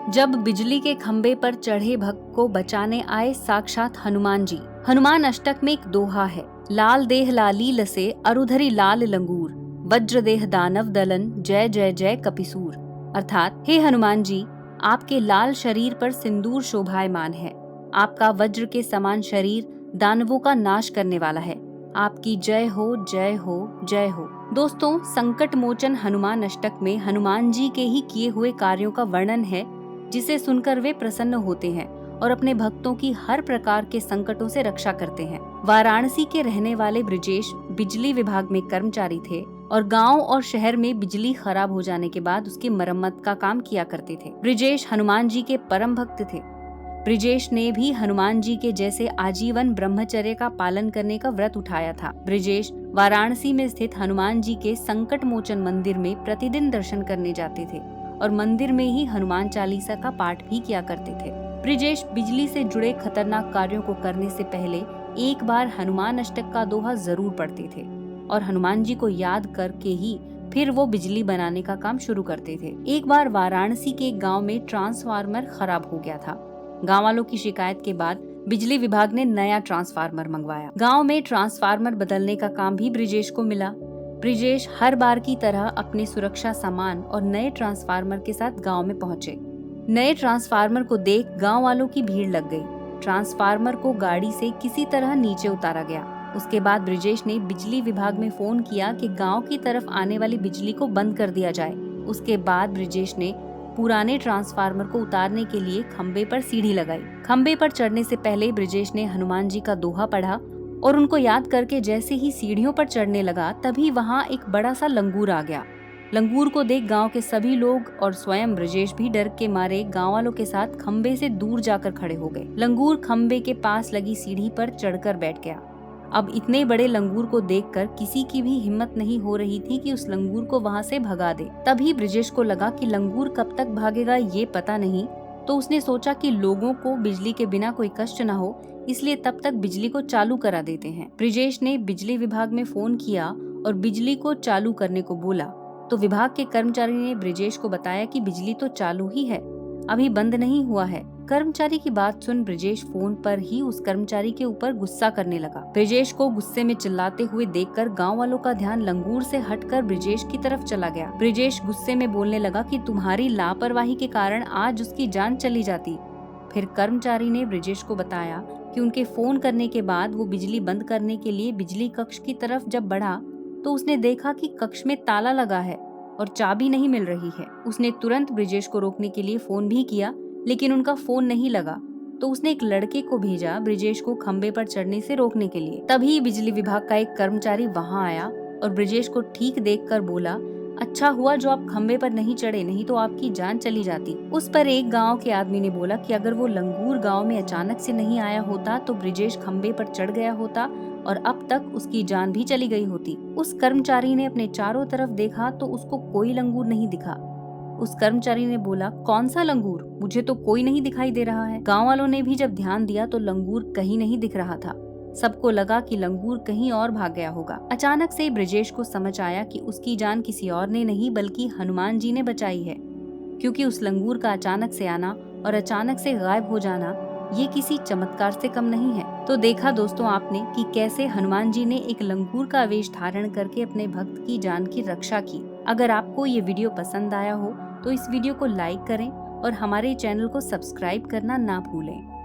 जब बिजली के खंबे पर चढ़े भक्त को बचाने आए साक्षात हनुमान जी। हनुमान अष्टक में एक दोहा है, लाल देह लाली लसे अरुधरी लाल लंगूर, वज्र देह दानव दलन जय जय जय कपिसूर। अर्थात हे हनुमान जी, आपके लाल शरीर पर सिंदूर शोभायमान है। आपका वज्र के समान शरीर दानवों का नाश करने वाला है। आपकी जय हो जय हो जय हो। दोस्तों, संकट मोचन हनुमान अष्टक में हनुमान जी के ही किए हुए कार्यों का वर्णन है, जिसे सुनकर वे प्रसन्न होते हैं और अपने भक्तों की हर प्रकार के संकटों से रक्षा करते हैं। वाराणसी के रहने वाले ब्रजेश बिजली विभाग में कर्मचारी थे और गांव और शहर में बिजली खराब हो जाने के बाद उसकी मरम्मत का काम किया करते थे। ब्रजेश हनुमान जी के परम भक्त थे। ब्रजेश ने भी हनुमान जी के जैसे आजीवन ब्रह्मचर्य का पालन करने का व्रत उठाया था। ब्रजेश वाराणसी में स्थित हनुमान जी के संकट मोचन मंदिर में प्रतिदिन दर्शन करने जाते थे और मंदिर में ही हनुमान चालीसा का पाठ भी किया करते थे। ब्रजेश बिजली से जुड़े खतरनाक कार्यों को करने से पहले एक बार हनुमान अष्टक का दोहा जरूर पढ़ते थे और हनुमान जी को याद करके ही फिर वो बिजली बनाने का काम शुरू करते थे। एक बार वाराणसी के एक गाँव में ट्रांसफार्मर खराब हो गया था। गाँव वालों की शिकायत के बाद बिजली विभाग ने नया ट्रांसफार्मर मंगवाया। गांव में ट्रांसफार्मर बदलने का काम भी ब्रजेश को मिला। ब्रजेश हर बार की तरह अपने सुरक्षा सामान और नए ट्रांसफार्मर के साथ गांव में पहुंचे। नए ट्रांसफार्मर को देख गांव वालों की भीड़ लग गई। ट्रांसफार्मर को गाड़ी से किसी तरह नीचे उतारा गया। उसके बाद ब्रजेश ने बिजली विभाग में फोन किया कि गाँव की तरफ आने वाली बिजली को बंद कर दिया जाए। उसके बाद ब्रजेश ने पुराने ट्रांसफार्मर को उतारने के लिए खंबे पर सीढ़ी लगाई। खंबे पर चढ़ने से पहले ब्रजेश ने हनुमान जी का दोहा पढ़ा और उनको याद करके जैसे ही सीढ़ियों पर चढ़ने लगा, तभी वहाँ एक बड़ा सा लंगूर आ गया। लंगूर को देख गांव के सभी लोग और स्वयं ब्रजेश भी डर के मारे गांव वालों के साथ खंबे से दूर जाकर खड़े हो गए। लंगूर खंबे के पास लगी सीढ़ी पर चढ़कर बैठ गया। अब इतने बड़े लंगूर को देखकर किसी की भी हिम्मत नहीं हो रही थी कि उस लंगूर को वहां से भगा दे। तभी ब्रजेश को लगा कि लंगूर कब तक भागेगा ये पता नहीं, तो उसने सोचा कि लोगों को बिजली के बिना कोई कष्ट न हो, इसलिए तब तक बिजली को चालू करा देते हैं। ब्रजेश ने बिजली विभाग में फोन किया और बिजली को चालू करने को बोला, तो विभाग के कर्मचारी ने ब्रजेश को बताया कि बिजली तो चालू ही है, अभी बंद नहीं हुआ है। कर्मचारी की बात सुन ब्रजेश फोन पर ही उस कर्मचारी के ऊपर गुस्सा करने लगा। ब्रजेश को गुस्से में चिल्लाते हुए देखकर गांव वालों का ध्यान लंगूर से हटकर ब्रजेश की तरफ चला गया। ब्रजेश गुस्से में बोलने लगा कि तुम्हारी लापरवाही के कारण आज उसकी जान चली जाती। फिर कर्मचारी ने ब्रजेश को बताया कि उनके फोन करने के बाद वो बिजली बंद करने के लिए बिजली कक्ष की तरफ जब बढ़ा तो उसने देखा कि कक्ष में ताला लगा है और चाबी नहीं मिल रही है। उसने तुरंत ब्रजेश को रोकने के लिए फोन भी किया, लेकिन उनका फोन नहीं लगा, तो उसने एक लड़के को भेजा ब्रजेश को खंबे पर चढ़ने से रोकने के लिए। तभी बिजली विभाग का एक कर्मचारी वहां आया और ब्रजेश को ठीक देखकर बोला, अच्छा हुआ जो आप खंबे पर नहीं चढ़े, नहीं तो आपकी जान चली जाती। उस पर एक गांव के आदमी ने बोला कि अगर वो लंगूर गांव में अचानक से नहीं आया होता तो ब्रजेश खंबे पर चढ़ गया होता और अब तक उसकी जान भी चली गई होती। उस कर्मचारी ने अपने चारों तरफ देखा तो उसको कोई लंगूर नहीं दिखा। उस कर्मचारी ने बोला, कौन सा लंगूर, मुझे तो कोई नहीं दिखाई दे रहा है। गांव वालों ने भी जब ध्यान दिया तो लंगूर कहीं नहीं दिख रहा था। सबको लगा कि लंगूर कहीं और भाग गया होगा। अचानक से ब्रजेश को समझ आया कि उसकी जान किसी और ने नहीं बल्कि हनुमान जी ने बचाई है, क्योंकि उस लंगूर का अचानक से आना और अचानक से गायब हो जाना ये किसी चमत्कार से कम नहीं है। तो देखा दोस्तों आपने कि कैसे हनुमान जी ने एक लंगूर का वेश धारण करके अपने भक्त की जान की रक्षा की। अगर आपको ये वीडियो पसंद आया हो तो इस वीडियो को लाइक करें और हमारे चैनल को सब्सक्राइब करना ना भूलें।